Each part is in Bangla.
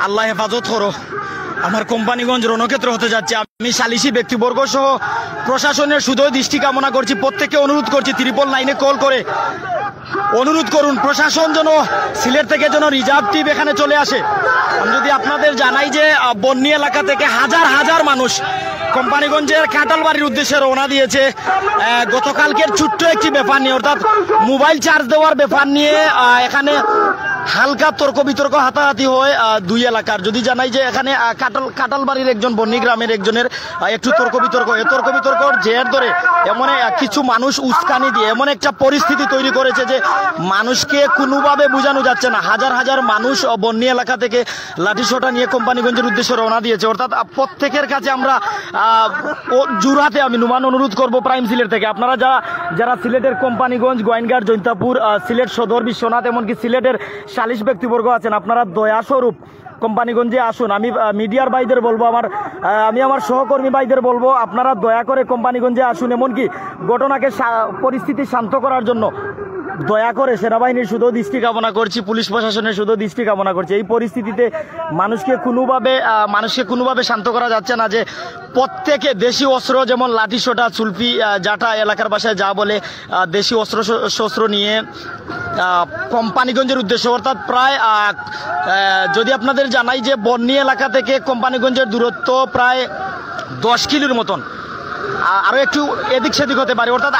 আল্লাহ হেফাজত করো। আমার কোম্পানিগঞ্জ রণক্ষেত্র হতে যাচ্ছে। আমি সালিসি ব্যক্তিবর্গ সহ প্রশাসনের শুধুই দৃষ্টি কামনা করছি, প্রত্যেককে অনুরোধ করছি 999 কল করে অনুরোধ করুন প্রশাসন যেন সিলেট থেকে যেন রিজার্ভ টিম এখানে চলে আসে। আমি যদি আপনাদের জানাই যে বন্যী এলাকা থেকে হাজার হাজার মানুষ কোম্পানিগঞ্জের কাঁঠালবাড়ির উদ্দেশ্যে রওনা দিয়েছে গতকালকের ছোট্ট একটি ব্যাপার নিয়ে, অর্থাৎ মোবাইল চার্জ দেওয়ার ব্যাপার নিয়ে এখানে হালকা তর্ক বিতর্ক হাতাহাতি হয় দুই এলাকার। যদি জানাই যে এখানে কাঁঠালবাড়ির একজন বন্যী গ্রামের একজনের একটু তর্ক বিতর্কর জের ধরে এমন কিছু মানুষ উস্কানি দিয়ে এমন একটা পরিস্থিতি তৈরি করেছে যে মানুষকে কোনোভাবে বোঝানো যাচ্ছে না। হাজার হাজার মানুষ বন্যী এলাকা থেকে লাঠিসোঁটা নিয়ে কোম্পানিগঞ্জের উদ্দেশ্যে রওনা দিয়েছে। অর্থাৎ প্রত্যেকের কাছে আমরা জোরহাতে আমি নুমান অনুরোধ করব প্রাইম সিলেট থেকে আপনারা যারা সিলেটের কোম্পানিগঞ্জ, গোয়াইনঘাট, জৈন্তাপুর, সিলেট সদর, বিশ্বনাথ, এমনকি সিলেটের সালিশ ব্যক্তিবর্গ আছেন, আপনারা দয়াস্বরূপ কোম্পানিগঞ্জে আসুন। আমি মিডিয়ার ভাইদের বলবো, আমি আমার সহকর্মী ভাইদের বলবো, আপনারা দয়া করে কোম্পানিগঞ্জে আসুন। এমনকি ঘটনাকে পরিস্থিতি শান্ত করার জন্য দয়া করে সেনাবাহিনীর শুধু দৃষ্টি কামনা করছি, পুলিশ প্রশাসনের শুধু দৃষ্টি কামনা করছি। এই পরিস্থিতিতে মানুষকে কোনোভাবে শান্ত করা যাচ্ছে না যে প্রত্যেকে দেশি অস্ত্র যেমন লাঠিসোঁটা, চুলপি, জাটা এলাকার ভাষায় যা বলে দেশি শস্ত্র নিয়ে কোম্পানিগঞ্জের উদ্দেশ্যে, অর্থাৎ প্রায় যদি আপনাদের জানাই যে বন্যী এলাকা থেকে কোম্পানিগঞ্জের দূরত্ব প্রায় 10 কিলোর মতন, আরও একটু এদিক সেদিক হতে পারে। অর্থাৎ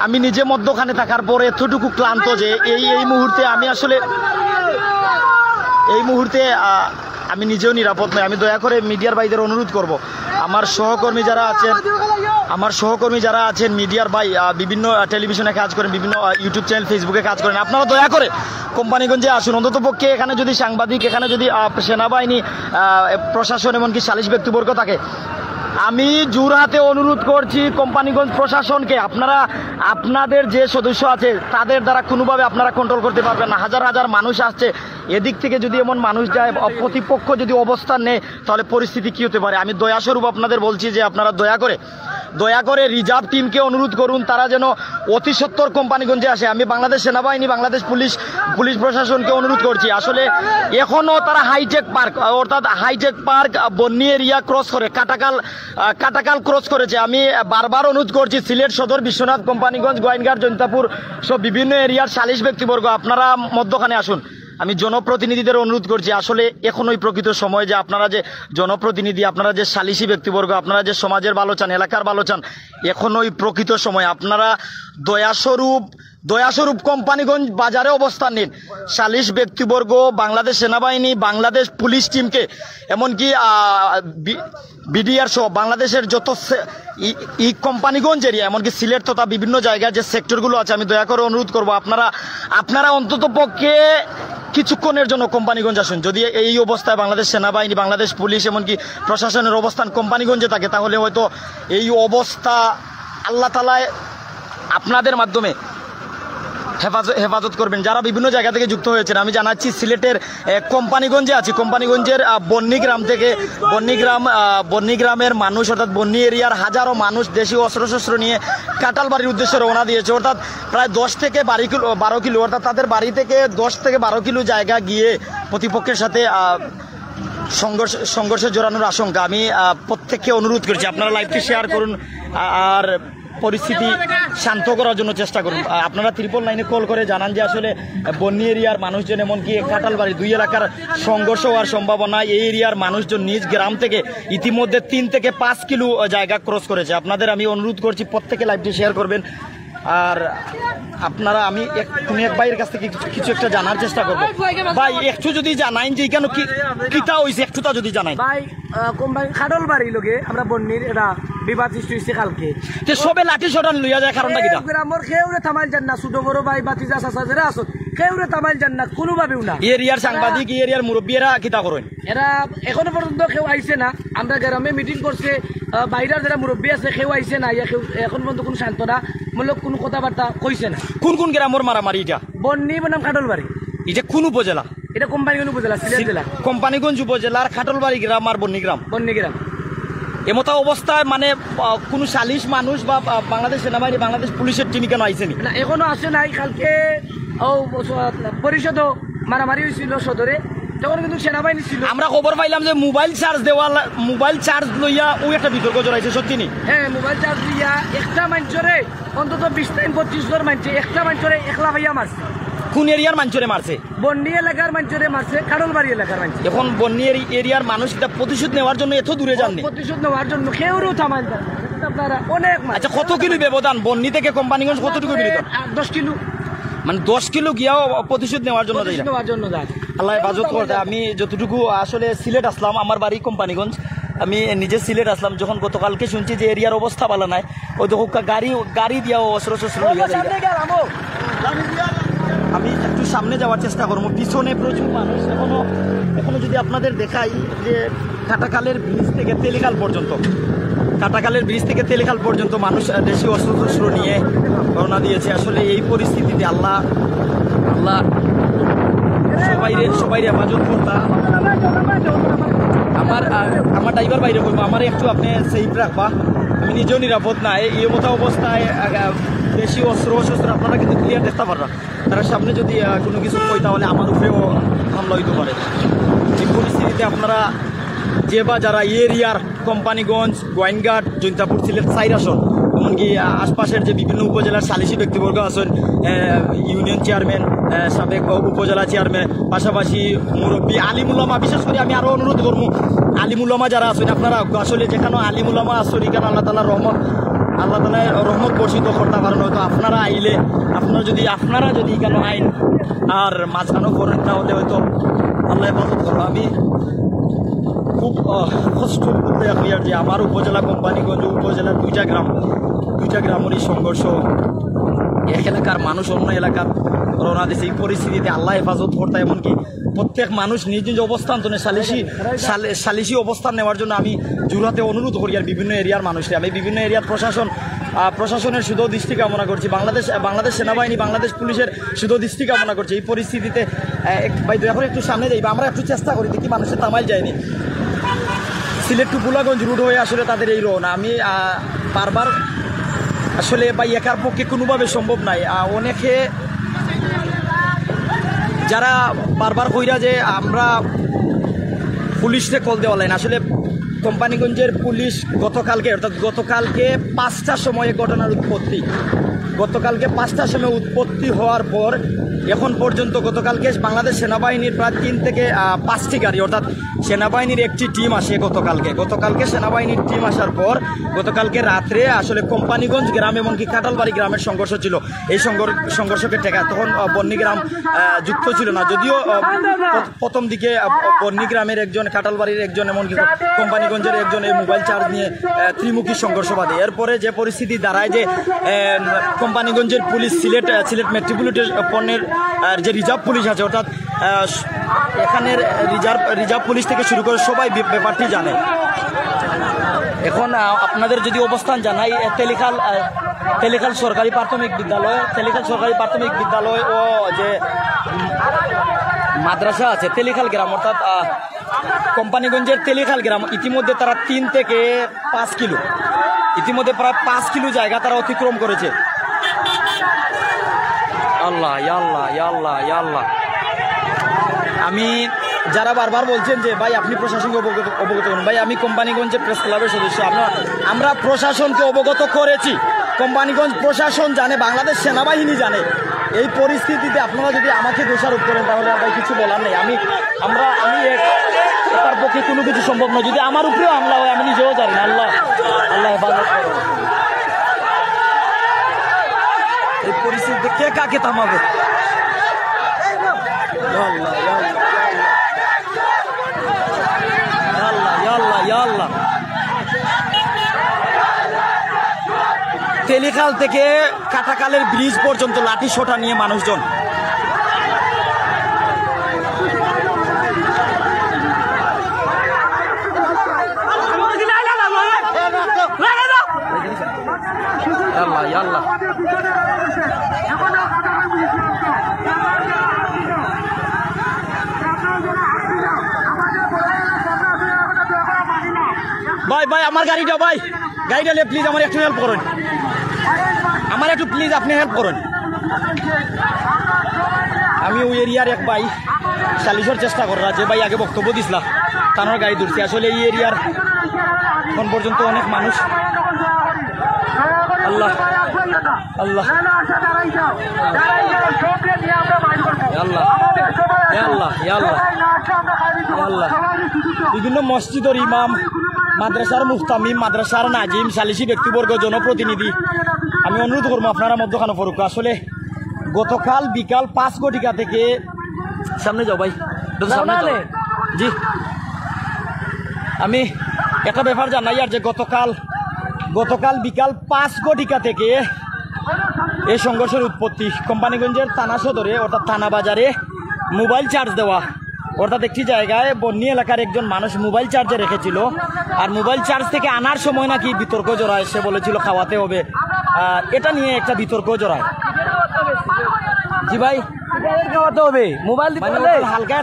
আমি নিজে মধ্যখানে থাকার পরে এতটুকু ক্লান্ত যে এই মুহূর্তে আমি নিজেও নিরাপদ নই। আমি দয়া করে মিডিয়ার ভাইদের অনুরোধ করব, আমার সহকর্মী যারা আছেন মিডিয়ার ভাই, বিভিন্ন টেলিভিশনে কাজ করেন, বিভিন্ন ইউটিউব চ্যানেল, ফেসবুকে কাজ করেন, আপনারা দয়া করে কোম্পানিগঞ্জে আসুন। অন্তত পক্ষে এখানে যদি সাংবাদিক, এখানে যদি সেনাবাহিনী, প্রশাসন, এমনকি সালিশ ব্যক্তিবর্গ থাকে, আমি জোরহাতে অনুরোধ করছি কোম্পানিগঞ্জ প্রশাসনকে, আপনাদের যে সদস্য আছে তাদের দ্বারা কোনোভাবে আপনারা কন্ট্রোল করতে পারবেন না। হাজার হাজার মানুষ আসছে, এদিক থেকে যদি এমন মানুষ যায়, প্রতিপক্ষ যদি অবস্থান নেয়, তাহলে পরিস্থিতি কী হতে পারে। আমি দয়াস্বরূপ আপনাদের বলছি যে আপনারা দয়া করে রিজার্ভ টিমকে অনুরোধ করুন, তারা যেন অতি সত্বর কোম্পানিগঞ্জে আসে। আমি বাংলাদেশ সেনাবাহিনী, বাংলাদেশ পুলিশ প্রশাসনকে অনুরোধ করছি, আসলে এখনও তারা হাইটেক পার্ক বন্যী এরিয়া ক্রস করে কাটাকাল ক্রস করেছে। আমি বারবার অনুরোধ করছি সিলেট সদর, বিশ্বনাথ, কোম্পানিগঞ্জ, গোয়াইনঘাট, জৈন্তাপুর সব বিভিন্ন এরিয়ার সালিশ ব্যক্তিবর্গ আপনারা মধ্যখানে আসুন। আমি জনপ্রতিনিধিদের অনুরোধ করছি, আসলে এখনই প্রকৃত সময় যে আপনারা যে জনপ্রতিনিধি, আপনারা যে সালিশি ব্যক্তিবর্গ, আপনারা যে সমাজের ভালো চান, এলাকার ভালো চান, এখনই প্রকৃত সময়। আপনারা দয়াস্বরূপ কোম্পানিগঞ্জ বাজারে অবস্থান নিন। সালিশ ব্যক্তিবর্গ, বাংলাদেশ সেনাবাহিনী, বাংলাদেশ পুলিশ টিমকে, এমনকি বিডিআর সহ বাংলাদেশের যত কোম্পানিগঞ্জ এরিয়া, এমনকি সিলেট তথা বিভিন্ন জায়গায় যে সেক্টরগুলো আছে, আমি দয়া করে অনুরোধ করবো আপনারা অন্তত পক্ষে কিছুক্ষণের জন্য কোম্পানিগঞ্জ আসুন। যদি এই অবস্থায় বাংলাদেশ সেনাবাহিনী, বাংলাদেশ পুলিশ, এমনকি প্রশাসনের অবস্থান কোম্পানিগঞ্জে থাকে, তাহলে হয়তো এই অবস্থা আল্লাহ তাআলা আপনাদের মাধ্যমে হেফাজত করবেন। যারা বিভিন্ন জায়গা থেকে যুক্ত হয়েছেন, আমি জানাচ্ছি সিলেটের কোম্পানিগঞ্জে আছি। কোম্পানিগঞ্জের বন্যীগ্রামের মানুষ, অর্থাৎ বন্যী এরিয়ার হাজারো মানুষ দেশীয় অস্ত্রশস্ত্র নিয়ে কাঁঠালবাড়ির উদ্দেশ্যে রওনা দিয়েছে। অর্থাৎ প্রায় 10 থেকে 12 কিলো, অর্থাৎ তাদের বাড়ি থেকে 10 থেকে 12 কিলো জায়গা গিয়ে প্রতিপক্ষের সাথে সংঘর্ষে জড়ানোর আশঙ্কা। আমি প্রত্যেককে অনুরোধ করছি, আপনারা লাইভটি শেয়ার করুন আর পরিস্থিতি শান্ত করার জন্য চেষ্টা করুন। আপনারা 999 কল করে জানান যে আসলে বন্যী এরিয়ার মানুষজন, এমনকি কাঁঠালবাড়ি দুই এলাকার সংঘর্ষ হওয়ার সম্ভাবনা। এই এরিয়ার মানুষজন নিজ গ্রাম থেকে ইতিমধ্যে 3 থেকে 5 কিলো জায়গা ক্রস করেছে। আপনাদের আমি অনুরোধ করছি প্রত্যেকে লাইভটি শেয়ার করবেন। আর আপনারা, আমি কোনো এক ভাইয়ের কাছ থেকে কিছু একটা জানার চেষ্টা করবো। ভাই একটু যদি জানাইন যে কেন কিতা হয়েছে, একটুটা যদি জানাই। ভাই কোম্পানি খাটলবাড়ি লোকে আমরা বন্যীর এটা বিবাদ সৃষ্টি হয়েছে কালকে, সবে লাঠি সটান লইয়া যায়, কারণটা কিটা? গ্রামের কেউরে থামাইল যান না, ছোট বড় ভাই বাতিজা চাচা যারা আসত কেউরে থামাইল যান না কোনোভাবেও না। এরিয়ার সাংবাদিক, এরিয়ার মুরব্বীরা কিতা করেন? এরা এখনো পর্যন্ত কেউ আইছে না। আমরা গ্রামে মিটিং করছে, বাইরের যারা মুরব্বী আছে কেউ আইছে না, এখন পর্যন্ত কোনো সান্ত্বনা মূলক কোনো কথাবার্তা কইছে না। কোন গ্রামের মারামারি এটা? বন্যী বনাম খাটলবাড়ি। এটা কোন উপজেলা? এটা কোম্পানিগঞ্জ উপজেলা, সিলেট জেলা। কোম্পানিগঞ্জ উপজেলার খাটলবাড়ি গ্রাম আর বন্যীগ্রাম। এমতা অবস্থায় মানে কোনো সালিশ মানুষ বা বাংলাদেশ সেনাবাহিনী, বাংলাদেশ পুলিশের টিম কেন আইসেনি? না, এখনো আসে নাই। কালকে পরিষদও মারামারি হয়েছিল সদরে, তখন কিন্তু সেনাবাহিনী ছিল। আমরা খবর পাইলাম যে মোবাইল চার্জ লইয়া ওই একটা বিতর্ক জড়াইছে, সত্যি নি? হ্যাঁ, মোবাইল চার্জ দিয়া একটা মানুষরে অন্তত 20-25 জন মানুষ একটা মানুষরে একলা ভাইয়া মারছে। কোন এরিয়ার মানুষরে মারছে? বন্নি এলাকার মানুষরে মারছে, কাডলবাড়ি এলাকার মানুষ। এখন বন্নি এরিয়ার মানুষ এটা প্রতিশোধ নেওয়ার জন্য এত দূরে যাননি? প্রতিশোধ নেওয়ার জন্য কেউরও থামান যান না। আপনারা অনেক মানুষ। আচ্ছা, কত কিলো ব্যবধান বন্নি থেকে কোম্পানিগঞ্জ? কতটুকু বিরোধ? 10 কিলো। মানে 10 কিলো গিয়াও প্রতিশোধ নেওয়ার জন্য প্রতিশোধ নেওয়ার জন্য যান। আল্লাহ হেফাজত করতে। আমি যতটুকু আসলে সিলেট আসলাম, আমার বাড়ি কোম্পানিগঞ্জ, আমি নিজে সিলেট আসলাম যখন গতকালকে শুনছি যে এরিয়ার অবস্থা ভালো নাই, ওই দেখো গাড়ি দিয়াও অস্ত্র লইয়া যায়। আমি একটু সামনে যাওয়ার চেষ্টা করবো, পিছনে প্রচুর মানুষ। এখনো যদি আপনাদের দেখাই যে কাটাখালের ব্রিজ থেকে তেলিখাল পর্যন্ত মানুষ দেশীয় অস্ত্র নিয়ে রওনা দিয়েছে। আসলে এই পরিস্থিতিতে আল্লাহ সবাই হেফাজত করতা। আমার ড্রাইভার বাইরে করবো, আমার একটু আপনি সেফ রাখবা। আমি নিজেও নিরাপদ নাই এই মতো অবস্থায়। বেশি অস্ত্র আপনারা কিন্তু ক্লিয়ার দেখতে পারবেন। তারা সামনে যদি কোনো কিছু কই তাহলে আমার উপরেও হামলা হইতে পারে। এই পরিস্থিতিতে আপনারা যে বা যারা এরিয়ার কোম্পানিগঞ্জ, গোয়াইনঘাট, জৈন্তাপুর, সিলেট 4 আসন, এমনকি আশপাশের যে বিভিন্ন উপজেলার সালিশি ব্যক্তিবর্গ আছেন, ইউনিয়ন চেয়ারম্যান, সাবেক উপজেলা চেয়ারম্যান, পাশাপাশি মুরব্বী আলিমুল্লামা, বিশেষ করে আমি আরও অনুরোধ করবো আলিমুল্লামা যারা আছেন, আপনারা আসলে যেখানে আলিমুল্লামা আসেন এখানে আল্লাহ তালার রহমত বর্ষিত করতে পারেন। হয়তো আপনারা আইলে আপনারা যদি কেন আইন আর মাঝখানো করেন তাহলে হয়তো আল্লাহ হেফাজত করবো। আমি খুব কষ্ট করতে আর যে আমার উপজেলা কোম্পানিগঞ্জ উপজেলার দুইটা গ্রামেরই সংঘর্ষ, এক এলাকার মানুষ অন্য এলাকার রওনা দিয়েছে। এই পরিস্থিতিতে আল্লাহ হেফাজত করতে, এমনকি প্রত্যেক মানুষ নিজ নিজ অবস্থান তো সালিশি অবস্থান নেওয়ার জন্য আমি জোরাতে অনুরোধ করি আর বিভিন্ন এরিয়ার মানুষকে। আমি বিভিন্ন এরিয়ার প্রশাসনের শুধু দৃষ্টি কামনা করছি, বাংলাদেশ সেনাবাহিনী, বাংলাদেশ পুলিশের শুধু দৃষ্টি কামনা করছি। এই পরিস্থিতিতে ভাই এখন একটু সামনে যাই, আমরা একটু চেষ্টা করি দেখি মানুষের তামাইল যায়নি। সিলেট টু বুলাগঞ্জ রুট হয়ে আসলে তাদের এই রওনা। আমি বারবার আসলে ভাই একার পক্ষে কোনোভাবে সম্ভব নাই। অনেকে যারা বারবার কইরা যে আমরা পুলিশে কল দেওয়া লাইন, আসলে কোম্পানিগঞ্জের পুলিশ গতকালকে 5টার সময়ে ঘটনার উৎপত্তি, গতকালকে 5টার সময় উৎপত্তি হওয়ার পর এখন পর্যন্ত গতকালকে বাংলাদেশ সেনাবাহিনীর প্রায় 3 থেকে 5টি গাড়ি, অর্থাৎ সেনাবাহিনীর একটি টিম আসে গতকালকে সেনাবাহিনীর টিম আসার পর গতকালকে রাত্রে আসলে কোম্পানিগঞ্জ গ্রাম এমনকি কাটালবাড়ি গ্রামের সংঘর্ষ ছিল। এই সংঘর্ষকে ঠেকা তখন বন্নি গ্রাম যুক্ত ছিল না, যদিও প্রথম দিকে বন্নি গ্রামের একজন, কাটালবাড়ির একজন, এমনকি কোম্পানিগঞ্জের একজন এই মোবাইল চার্জ নিয়ে ত্রিমুখী সংঘর্ষ বাঁধে। এরপরে যে পরিস্থিতি দাঁড়ায় যে কোম্পানিগঞ্জের পুলিশ সিলেট মেট্রোপলিটনের যে রিজার্ভ পুলিশ আছে, অর্থাৎ এখানের রিজার্ভ পুলিশ থেকে শুরু করে সবাই ব্যাপারটি জানে। এখন আপনাদের যদি অবস্থান জানাই, তেলিখাল সরকারি প্রাথমিক বিদ্যালয় ও যে মাদ্রাসা আছে তেলিখাল গ্রাম, অর্থাৎ কোম্পানিগঞ্জের তেলিখাল গ্রাম, ইতিমধ্যে তারা 3 থেকে 5 কিলো, ইতিমধ্যে প্রায় 5 কিলো জায়গা তারা অতিক্রম করেছে। আল্লাহ আল্লাহ আল্লাহ আল্লাহ। আমি যারা বারবার বলছেন যে ভাই আপনি প্রশাসনকে অবগত করুন, ভাই আমি কোম্পানিগঞ্জের প্রেস ক্লাবের সদস্য, আমরা প্রশাসনকে অবগত করেছি, কোম্পানিগঞ্জ প্রশাসন জানে, বাংলাদেশ সেনাবাহিনী জানে। এই পরিস্থিতিতে আপনারা যদি আমাকে দোষারোপ করেন তাহলে আমার কিছু বলার নেই। আমি তার পক্ষে কোনো কিছু সম্ভব নয়। যদি আমার উপরেও হামলা হয় আমি নিজেও জানি না। আল্লাহ হেফাজত করুন। এই পরিস্থিতিতে কে কাকে থামাবে? তেলিখাল থেকে কাটাখালের ব্রিজ পর্যন্ত লাঠি সোটা নিয়ে মানুষজন। ভাই আমার গাড়িটা প্লিজ আমার একটু হেল্প করুন, প্লিজ আপনি হেল্প করুন। আমি ওই এরিয়ার এক ভাই, সালিশের চেষ্টা করা যে ভাই আগে বক্তব্য দিছিলা তানোর গাড়ি ধরছি আসলে এই এরিয়ার এখন পর্যন্ত অনেক মানুষ আল্লাহ আল্লাহ আল্লাহ আল্লাহ আল্লাহ আল্লাহ বিভিন্ন মসজিদের ইমাম মাদ্রাসার মুস্তামিম মাদ্রাসার নাজিম সালিসি ব্যক্তিবর্গ জনপ্রতিনিধি আমি অনুরোধ করবো আপনারা মধ্যখানে ফরুক আসলে গতকাল বিকাল 5 ঘটিকা থেকে সামনে যাও ভাই সামনে যাও। জি আমি একটা ব্যাপার জানাই আর যে গতকাল বিকাল 5 ঘটিকা থেকে এই সংঘর্ষের উৎপত্তি কোম্পানিগঞ্জের থানা সদরে অর্থাৎ থানা বাজারে মোবাইল চার্জ দেওয়া অর্থাৎ একটি জায়গায় বন্যী এলাকার একজন মানুষ মোবাইল চার্জে রেখেছিল আর মোবাইল চার্জ থেকে আনার সময় নাকি বিতর্ক জড়ায় সে বলেছিল খাওয়াতে হবে এটা নিয়ে একটা বিতর্ক জড়ায় জি ভাই খাওয়াতে হবে মোবাইল হালকা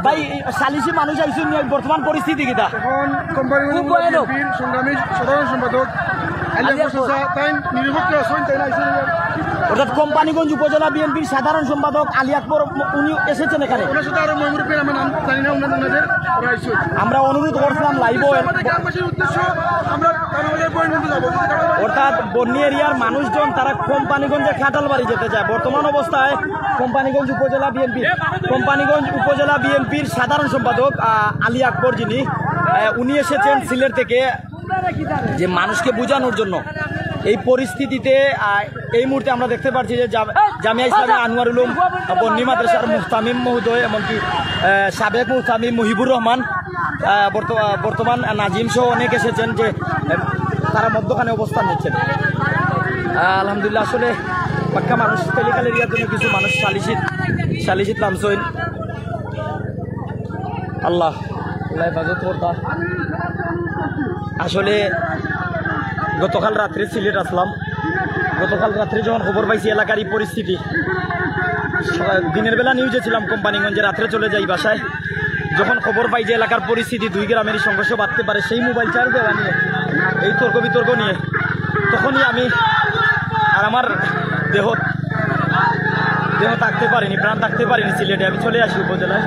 ভাই সালিসি মানুষ আইসুন বর্তমান পরিস্থিতি কিটা এখন কোম্পানিগঞ্জ সংগ্রামী সাধারণ সম্পাদক অর্থাৎ কোম্পানিগঞ্জ উপজেলা বিএনপির সাধারণ সম্পাদক আলী আকবর উনি এসেছেন এখানে আমরা অনুরোধ করছিলাম লাইভ অর্থাৎ বন্যী এরিয়ার মানুষজন তারা কোম্পানিগঞ্জের খাটালবাড়ি যেতে চায় বর্তমান অবস্থায় কোম্পানিগঞ্জ উপজেলা বিএনপির সাধারণ সম্পাদক আলী আকবর যিনি উনি এসেছেন সিলেট থেকে যে মানুষকে বোঝানোর জন্য এই পরিস্থিতিতে এই মুহূর্তে আমরা দেখতে পাচ্ছি যে জামিয়া ইসলামী আনোয়ার উলুম বন্যী মাদ্রাসার মুহতামিম মহোদয় এমনকি সাবেক মুহতামিম মুহিবুর রহমান বর্তমান নাজিম সহ অনেক এসেছেন যে তারা মধ্যখানে অবস্থান নিচ্ছেন আলহামদুলিল্লাহ আসলে পাক্কা মানুষ তেলিকাল এরিয়ার জন্য কিছু মানুষ সালিশিত নামসইন আল্লাহ হেফাজত করতা আসলে গতকাল রাত্রে সিলেট আসলাম গতকাল রাত্রে যখন খবর পাইছি এলাকার এই পরিস্থিতি দিনের বেলা নিউজে ছিলাম কোম্পানিগঞ্জে রাত্রে চলে যাই বাসায় যখন খবর পাই যে এলাকার পরিস্থিতি দুই গ্রামেরই সংঘর্ষ বাড়তে পারে সেই মোবাইল চার্জ দেওয়া নিয়ে এই তর্ক বিতর্ক নিয়ে তখনই আমি আর আমার দেহ থাকতে পারিনি প্রাণ থাকতে পারিনি সিলেটে আমি চলে আসি উপজেলায়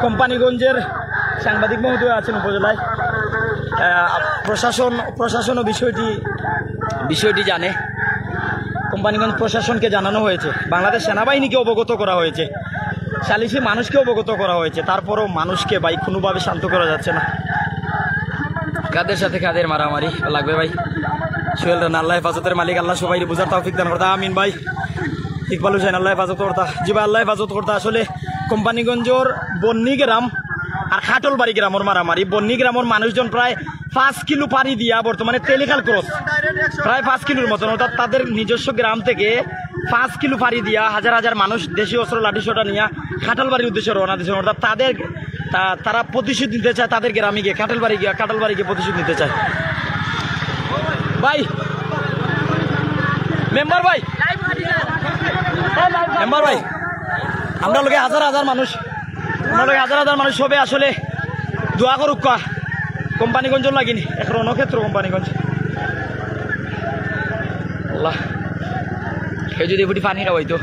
কোম্পানিগঞ্জের সাংবাদিক মহোদয় আছেন উপজেলায় প্রশাসনও বিষয়টি জানে কোম্পানিগঞ্জ প্রশাসনকে জানানো হয়েছে বাংলাদেশ সেনাবাহিনীকে অবগত করা হয়েছে সালিশি মানুষকে অবগত করা হয়েছে তারপরও মানুষকে ভাই কোনোভাবে শান্ত করা যাচ্ছে না কাদের সাথে কাদের মারামারি লাগবে ভাই সোহেল রানা আল্লাহ হেফাজতের মালিক আল্লাহ সবাই বুঝার তৌফিক দান করতা আমিন ভাই ইকবাল হুসেন আল্লাহ হেফাজত করতা জি ভাই আল্লাহ হেফাজত করতা আসলে কোম্পানিগঞ্জর বন্যী গ্রাম আর খাটলবাড়ি গ্রামের মারামারি বন্যী গ্রামের মানুষজন প্রায় 5 কিলো পাড়ি দিয়া বর্তমানে তেলিখাল ক্রস প্রায় 5 কিলোর মতন অর্থাৎ তাদের নিজস্ব গ্রাম থেকে 5 কিলো পাড়ি দিয়া হাজার হাজার মানুষ দেশীয় অস্ত্র লাঠিসোঁটা নিয়ে খাটালবাড়ির উদ্দেশ্যে রওনা দিয়েছে অর্থাৎ তারা প্রতিশোধ নিতে চায় তাদের গ্রামে গিয়ে খাটালবাড়ি গিয়ে প্রতিশোধ নিতে চায় ভাই মেম্বার ভাই আমরা লোকে হাজার হাজার মানুষ সবে আসলে দোয়া করুক কোম্পানিগঞ্জ লাগিনি এক রণক্ষেত্র কোম্পানিগঞ্জ আল্লাহ কেউ যদি ফুটি পানি হয়তো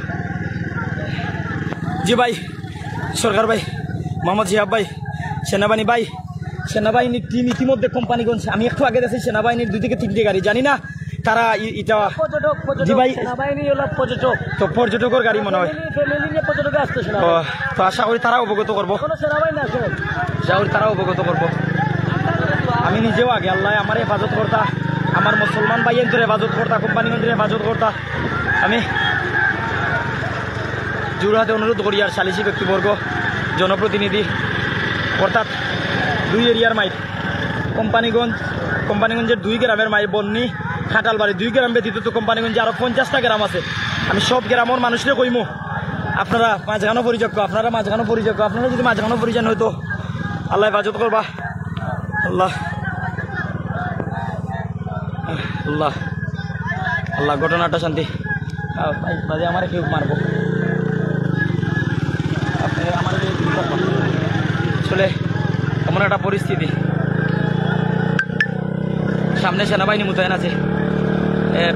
জি ভাই সরকার ভাই মোহাম্মদ জিহাব ভাই সেনাবাহিনীর টিম ইতিমধ্যে কোম্পানিগঞ্জ আমি একটু আগে দেখছি সেনাবাহিনীর 2 থেকে 3টে গাড়ি জানি না তারা এটা জি ভাই তো পর্যটকের গাড়ি মনে হয় তো আশা করি তারা অবগত করবো আমি নিজেও আগে আল্লাহ আমার হেফাজত করতা আমার মুসলমান ভাইয়ের হেফাজত করতা কোম্পানিগঞ্জের হেফাজত করতা আমি জোরহাতে অনুরোধ করি আর সালিসি ব্যক্তিবর্গ জনপ্রতিনিধি অর্থাৎ 2 এরিয়ার মাইক কোম্পানিগঞ্জের 2 গ্রামের মাই বন্যী খাটালবাড়ি 2 গ্রাম ব্যতীত তো কোম্পানিগঞ্জে আরো 50টা গ্রাম আছে আমি সব গ্রামের মানুষরে কইমু আপনারা মাঝখানো পরিযোগ্য আপনারা যদি মাঝখানো পরিযান হয়তো আল্লাহ হেফাজত করবা আল্লাহ ঘটনাটা শান্তি ভাই আমার কেউ মারবো আমার আসলে এমন একটা পরিস্থিতি সামনে সেনাবাহিনী মোতায়েন আছে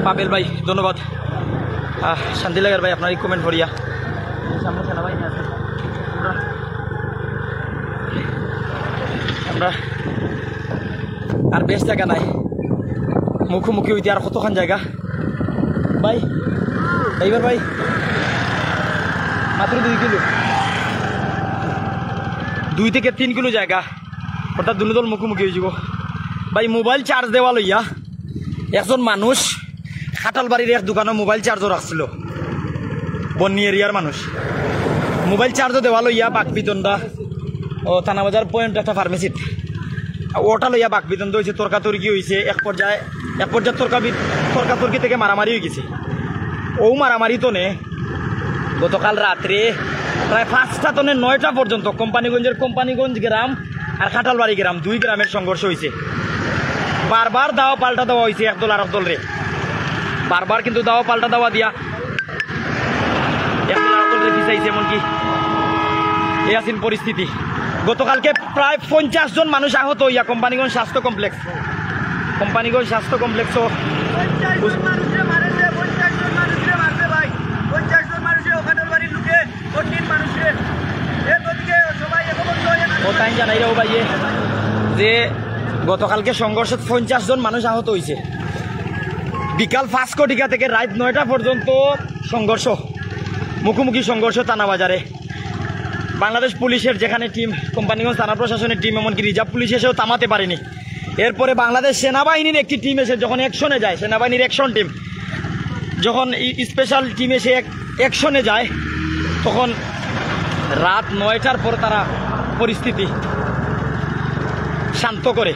পাবেল ভাই ধন্যবাদ শান্তি লাগার ভাই আপনার কমেন্ট করিয়া সামনে সেনাবাহিনী আছে আমরা আর বেশ জায়গা নাই, মুখোমুখি হইতে আর কতক্ষণ জায়গা ভাই, ড্রাইভার ভাই, মাত্র 2 কিলো, 2 থেকে 3 কিলো জায়গা, অর্থাৎ দুনো দল মুখোমুখি হয়ে যাব ভাই। মোবাইল চার্জ দেওয়া লইয়া একজন মানুষ খাটালবাড়ির এক দোকানে মোবাইল চার্জও রাখছিল, বন্নি এরিয়ার মানুষ মোবাইল চার্জও দেওয়া লইয়া বাকবিতন্দা ও থানাবাজার পয়েন্ট একটা ফার্মেসিত ওটা লইয়া বাকবিতন্দ হয়েছে, তর্কাতর্কি হয়েছে, এক পর্যায়ে তর্কাতর্কি থেকে মারামারি হয়ে গেছে। ও মারামারি তনে গতকাল রাত্রে প্রায় 5টা তনে 9টা পর্যন্ত কোম্পানিগঞ্জ গ্রাম আর খাটালবাড়ি গ্রাম 2 গ্রামের সংঘর্ষ হয়েছে। বারবার দাওয়া পাল্টা দেওয়া হয়েছে একদল আর একদল রে, বারবার কিন্তু দাওয়া পাল্টা দেওয়া দিয়া একদল আর একদল রে পিছাইছে, এমনকি এই আসিন পরিস্থিতি। গতকালকে প্রায় 50 জন মানুষ আহত হইয়া কোম্পানিগঞ্জ স্বাস্থ্য কমপ্লেক্সও তাই জানাই রে ভাইয়ে যে গতকালকে সংঘর্ষে 50 জন মানুষ আহত হয়েছে। বিকাল 5 কোটিকা থেকে রাত 9টা পর্যন্ত সংঘর্ষ, মুখোমুখি সংঘর্ষ থানাবাজারে। বাংলাদেশ পুলিশের যেখানে টিম, কোম্পানিগঞ্জ থানা প্রশাসনের টিম, এমনকি রিজার্ভ পুলিশ এসেও থামাতে পারেনি। এরপরে বাংলাদেশ সেনাবাহিনীর একটি টিম এসে যখন অ্যাকশনে যায়, সেনাবাহিনীর অ্যাকশন টিম যখন স্পেশাল টিম এসে অ্যাকশনে যায়, তখন রাত 9টার পর তারা পরিস্থিতি শান্ত করে।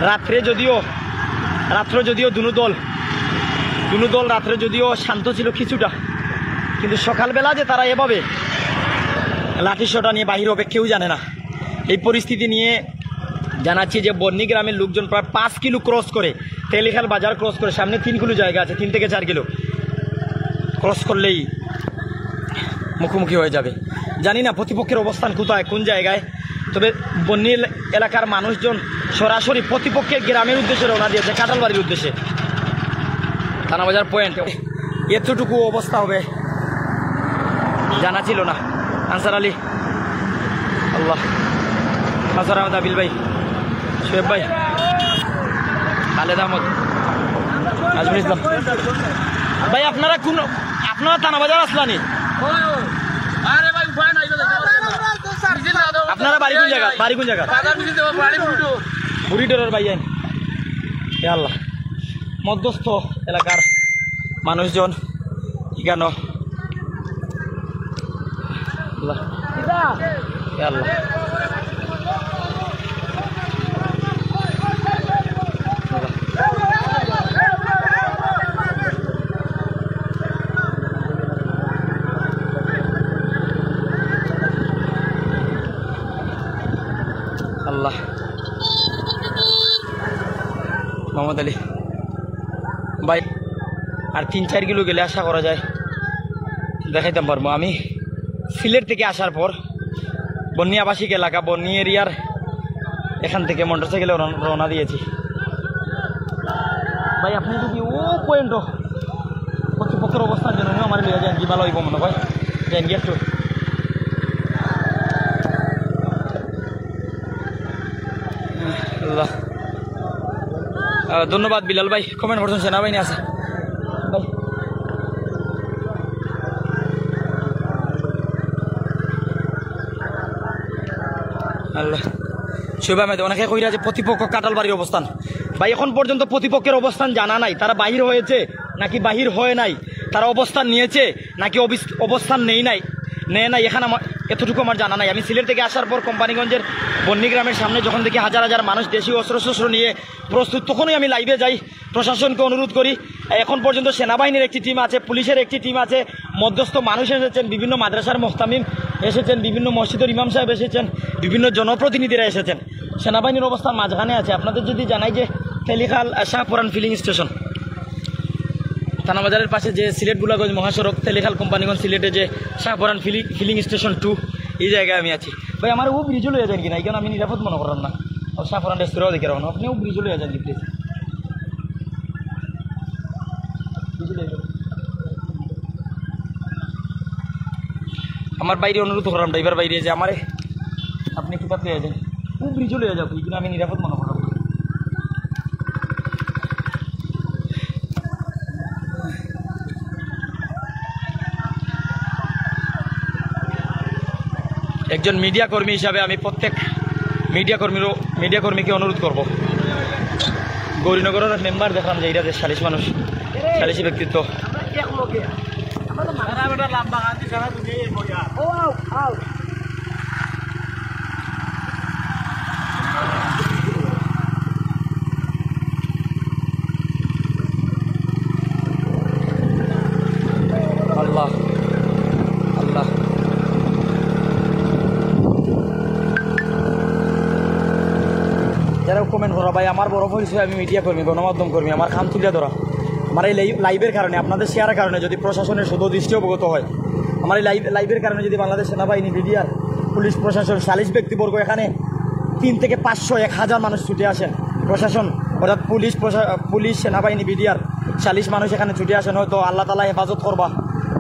রাত্রে যদিও দুনো দল রাত্রে যদিও শান্ত ছিল কিছুটা, কিন্তু সকালবেলা যে তারা এভাবে লাঠিসোঁটা নিয়ে বাহির হবে কেউ জানে না। এই পরিস্থিতি নিয়ে জানাচ্ছি যে বন্নি গ্রামের লোকজন প্রায় 5 কিলো ক্রস করে, তেলিখাল বাজার ক্রস করে, সামনে 3 কিলো জায়গা আছে, 3 থেকে 4 কিলো ক্রস করলেই মুখোমুখি হয়ে যাবে। জানি না প্রতিপক্ষের অবস্থান কোথায়, কোন জায়গায়, তবে বন্নি এলাকার মানুষজন সরাসরি প্রতিপক্ষের গ্রামের উদ্দেশ্যে রওনা দিয়েছে, কাঁঠালবাড়ির উদ্দেশ্যে, থানাবাজার পয়েন্ট। এতটুকু অবস্থা হবে জানা ছিল না। আনসার আলী, আল্লাহ, হাসার আহমদ, আবিল ভাই, শোয়েব ভাই, খালেদ আহমদ, নাজমুল ইসলাম ভাই, আপনারা থানাবাজার আসলানি? আপনারা বাড়ি কোন জায়গা? বুড়িডোরের ভাই। আল্লাহ, মধ্যস্থ এলাকার মানুষজন কেন আল্লাহ আল্লাহ, মোহাম্মদ আলী ভাই, আর 3-4 কিলো গেলে আশা করা যায় দেখাইতাম পারবো। আমি সিলেট থেকে আসার পর বন্নি আবাসিক এলাকা, বন্নি এরিয়ার এখান থেকে মোটরসাইকেলে রওনা দিয়েছি ভাই। আপনি যদি ও পয়েন্ট কর্তৃপক্ষের অবস্থার জন্য আমার লিয়ে যান, কি ভালো হইব মনে হয়, যান গিয়ে একটু। আল্লাহ, ধন্যবাদ বিলাল ভাই, কমেন্ট করছেন সেনাবাহিনী আছে ভাই। আল্লাহ, শোভা মেদে অনেকে কইরা যে প্রতিপক্ষ কাঁঠালবাড়ির অবস্থান ভাই, এখন পর্যন্ত প্রতিপক্ষের অবস্থান জানা নাই। তারা বাহির হয়েছে নাকি বাহির হয় নাই, তারা অবস্থান নিয়েছে নাকি অবস্থান নেয় নাই, এখানে আমার এতটুকু আমার জানা নাই। আমি সিলেট থেকে আসার পর কোম্পানিগঞ্জের বন্নি গ্রামের সামনে যখন দেখি হাজার হাজার মানুষ দেশীয় অস্ত্রশস্ত্র নিয়ে প্রস্তুত, তখনই আমি লাইভে যাই, প্রশাসনকে অনুরোধ করি। এখন পর্যন্ত সেনাবাহিনীর একটি টিম আছে, পুলিশের একটি টিম আছে, মধ্যস্থ মানুষ এসেছেন, বিভিন্ন মাদ্রাসার মোহতামিম এসেছেন, বিভিন্ন মসজিদের ইমাম সাহেব এসেছেন, বিভিন্ন জনপ্রতিনিধিরা এসেছেন। সেনাবাহিনীর অবস্থান মাঝখানে আছে। আপনাদের যদি জানাই যে তেলিখাল শাহপুরান ফিলিং স্টেশন, থানাবাজারের পাশে যে সিলেট বুলাগঞ্জ মহাসড়ক, তেলিখাল কোম্পানিগঞ্জ সিলেটে যে শাহপুরান ফিলিং স্টেশন 2, এই জায়গায় আমি আছি ভাই। আমার ও ব্রিজও লইয়া যান কিনা, এই কারণ আমি নিরাপদ মনে করেন না। শাহপুরান রেস্তোরাঁও দেখে রাখুন, আপনিও ব্রিজও লইয়া যান কি প্লিজ। আমার বাইরে অনুরোধ করলাম, ড্রাইভার বাইরে যে আমারে আপনি কি পাত লইয়া যান। খুব ব্রিজও লয়ে যাও কিন্তু আমি নিরাপদ মনে করব একজন মিডিয়া কর্মী হিসাবে আমি প্রত্যেক মিডিয়া কর্মীকে অনুরোধ করব গৌরীনগরের মেম্বার দেখলাম যে এটা সালিশ মানুষ সালিশি ব্যক্তিত্ব আল্লাহ আল্লাহ যারা কমেন্ট করা ভাই আমার বড় পরিচয় আমি মিডিয়া কর্মী গণমাধ্যম কর্মী আমার খাম তুলে ধরা আমার এই লাইভের কারণে আপনাদের শেয়ারের কারণে যদি প্রশাসনের শুধু দৃষ্টি অবগত হয় আমার এই লাইভের কারণে যদি বাংলাদেশ সেনাবাহিনী মিডিয়ার পুলিশ প্রশাসন সালিশ ব্যক্তিবর্গ এখানে 3 থেকে 500 1000 মানুষ ছুটে আসেন প্রশাসন অর্থাৎ পুলিশ সেনাবাহিনী মিডিয়ার সালিশ মানুষ এখানে ছুটে আসেন হয়তো আল্লাহ তাআলা হেফাজত করবা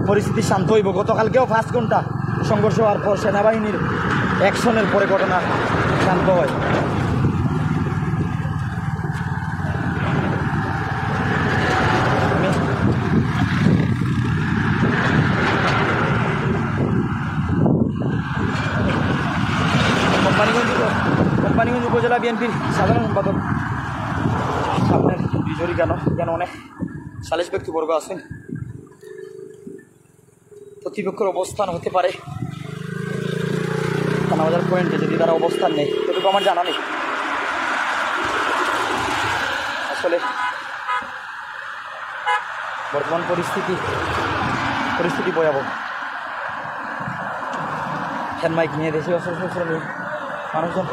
পরিস্থিতি শান্ত হইব গতকালকেও 5 ঘন্টা সংঘর্ষ হওয়ার পর সেনাবাহিনীর অ্যাকশনের পরে ঘটনা শান্ত হয় কোম্পানিগঞ্জ উপজেলা বিএনপির সাধারণ সম্পাদক সামনের বিজয়ী কেন অনেক সালিশ ব্যক্তিবর্গ আছেন প্রতিপক্ষের অবস্থান হতে পারে থানাবাজার পয়েন্টে যদি তারা অবস্থান নেই সেটুকু আমার জানা নেই আসলে বর্তমান পরিস্থিতি ভয়াবহ হ্যান্ড মাইক নিয়ে দেশে নিয়ে মানুষজন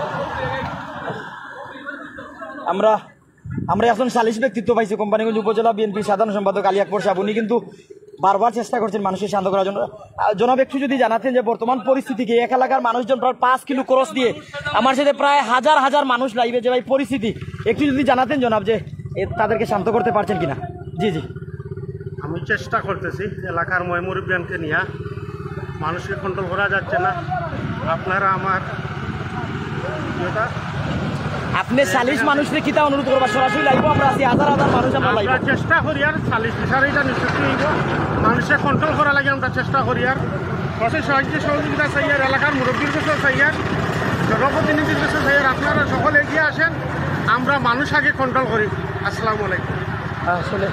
আমরা এখন সালিশ ব্যক্তিত্ব পাইছি কোম্পানিগঞ্জ উপজেলা বিএনপি সাধারণ সম্পাদক আলী আকবর সাহেব উনি কিন্তু বারবার চেষ্টা করছেন মানুষের শান্ত করার জন্য জনাব একটু যদি জানাতেন যে বর্তমান পরিস্থিতিকে এক এলাকার মানুষজন প্রায় 5 কিলো ক্রস দিয়ে আমার সাথে প্রায় হাজার মানুষ লাইভে যে ভাই পরিস্থিতি একটু যদি জানাতেন জনাব যে তাদেরকে শান্ত করতে পারছেন কিনা জি আমি চেষ্টা করতেছি এলাকার মুরব্বিয়ানকে নিয়ে মানুষকে কন্ট্রোল করা যাচ্ছে না আপনারা আমার আপনি সালিশ মানুষকে কিতা অনুরোধ করবা সরাসরি লাইভ আমরা আছি হাজার মানুষ আমরা লাইভ চেষ্টা করি আর সালিশ বিষয়টা নিশ্চিত হইব মানুষের কন্ট্রোল করা লাগে আমরা চেষ্টা করি আর প্রশাসন সাহায্য সহযোগিতা চাই আর এলাকার মুরব্বীর কাছে চাই আর জনপ্রতিনিধির কাছে চাই আর আপনারা সকলে এগিয়ে আসেন আমরা মানুষ আগে কন্ট্রোল করি আসসালামু আলাইকুম আসলে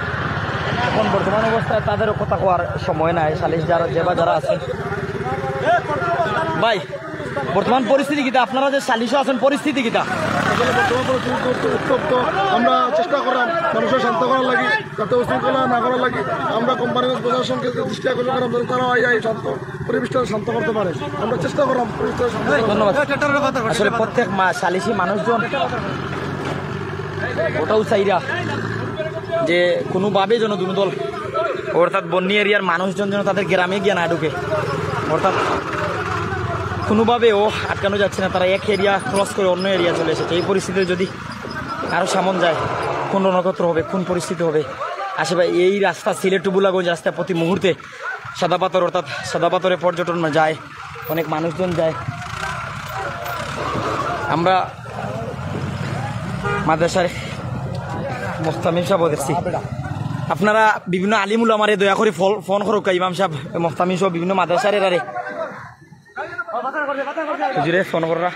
এখন বর্তমান অবস্থায় তাদেরও কথা কোয়ার সময় নাই সালিশ যারা আছে ভাই বর্তমান পরিস্থিতি কিতা আপনারা যে সালিশও আছেন পরিস্থিতি কিতা আসলে বর্তমান পরিস্থিতি উত্তপ্ত আমরা চেষ্টা করলাম মানুষের শান্ত করার লাগি যাতে উশৃঙ্খলা না করার লাগি আমরা কোম্পানির প্রশাসনকে দৃষ্টি আকর্ষণ করাম যাতে তারা এই শান্ত পরিবেশটা শান্ত করতে পারে আমরা চেষ্টা করলাম পরিবেশটা শান্ত ধন্যবাদ আসলে প্রত্যেক সালিশি মানুষজন ওটাও চাইরা যে কোনোভাবে যেন দুনো দল অর্থাৎ বন্যী এরিয়ার মানুষজন যেন তাদের গ্রামে গিয়ে না ঢুকে অর্থাৎ কোনোভাবেও আটকানো যাচ্ছে না তারা এক এরিয়া ক্রস করে অন্য এরিয়া চলে এসেছে এই পরিস্থিতিতে যদি আরও সামন যায় কোন রণক্ষেত্র হবে কোন পরিস্থিতি হবে আশেপাশে এই রাস্তা সিলেট টু বুলাগঞ্জ রাস্তায় প্রতি মুহূর্তে সাদাপাথর অর্থাৎ সাদাপাথরে পর্যটন যায় অনেক মানুষজন যায় আমরা মাদ্রাসার মোহতামিম সাহেব দেখছি আপনারা বিভিন্ন আলিমুল আমারে দয়া করে ফোন করুক ইমাম সাহেব মোহতামিম সহ বিভিন্ন মাদ্রাসার এরারে হুজুরে ফোন করা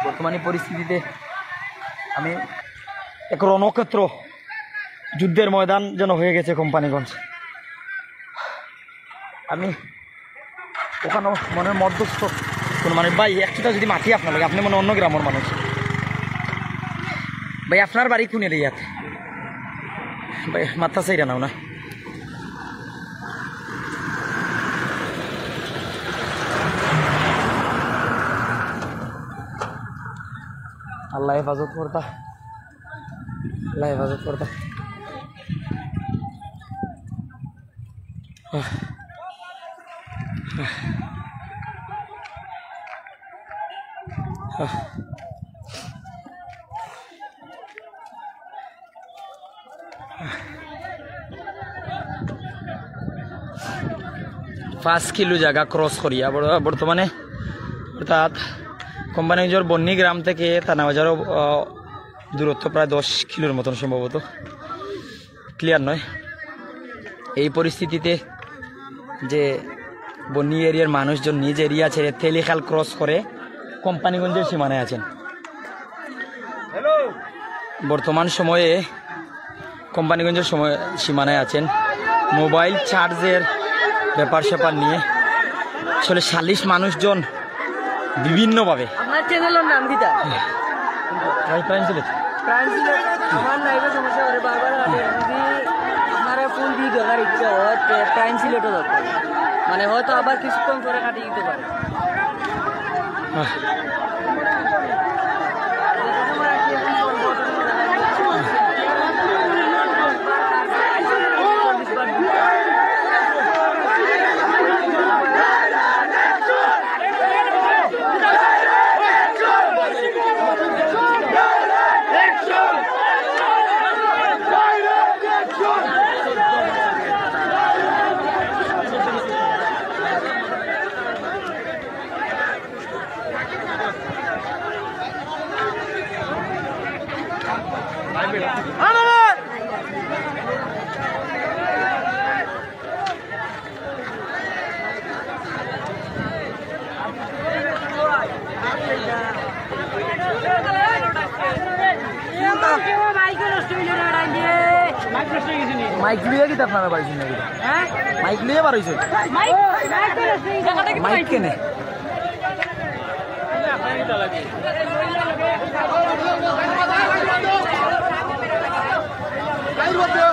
বর্তমানে পরিস্থিতিতে আমি এক রণক্ষেত্র যুদ্ধের ময়দান যেন হয়ে গেছে কোম্পানিগঞ্জ আমি ওখানে মনের মধ্যস্থ কোন মানে ভাই একটুটা যদি মাতি আপনার লাগে আপনি মনে অন্য গ্রামের মানুষ ভাই আপনার বাড়ি কোন এরিয়াতে ভাই মাথা চাইরা নাও না আল্লাহ হেফাজত করতা আল্লাহ হেফাজত করতা পাঁচ কিলো জায়গা ক্রস করিয়া বর্তমানে অর্থাৎ কোম্পানিগঞ্জের বন্নি গ্রাম থেকে থানাবাজারও দূরত্ব প্রায় 10 কিলোর মতন সম্ভবত, ক্লিয়ার নয়। এই পরিস্থিতিতে যে বন্নি এরিয়ার মানুষজন নিজ এরিয়া ছেড়ে তেলিখাল ক্রস করে কোম্পানিগঞ্জের সীমানায় আছেন। বর্তমান সময়ে কোম্পানিগঞ্জের সীমানায় আছেন। মোবাইল চার্জের ব্যাপার স্যাপার নিয়ে আসলে সালিশ মানুষজন বিভিন্নভাবে আপনার চ্যানেলের নাম কিটা? প্রাইম সিলেট আমার নাইবে সমস্যা করে বারবার আপনারা ফোন দিয়ে দেওয়ার ইচ্ছা হয় প্রাইম সিলেটও দরকার, মানে হয়তো আবার কিছুক্ষণ করে কাটিয়ে দিতে পারে। মাইক লিয়ে কি আপনারা পাইছেন নাকি? হ্যাঁ মাইক লিয়ে পারইছেন? মাইক কেনে Ahí lo veo.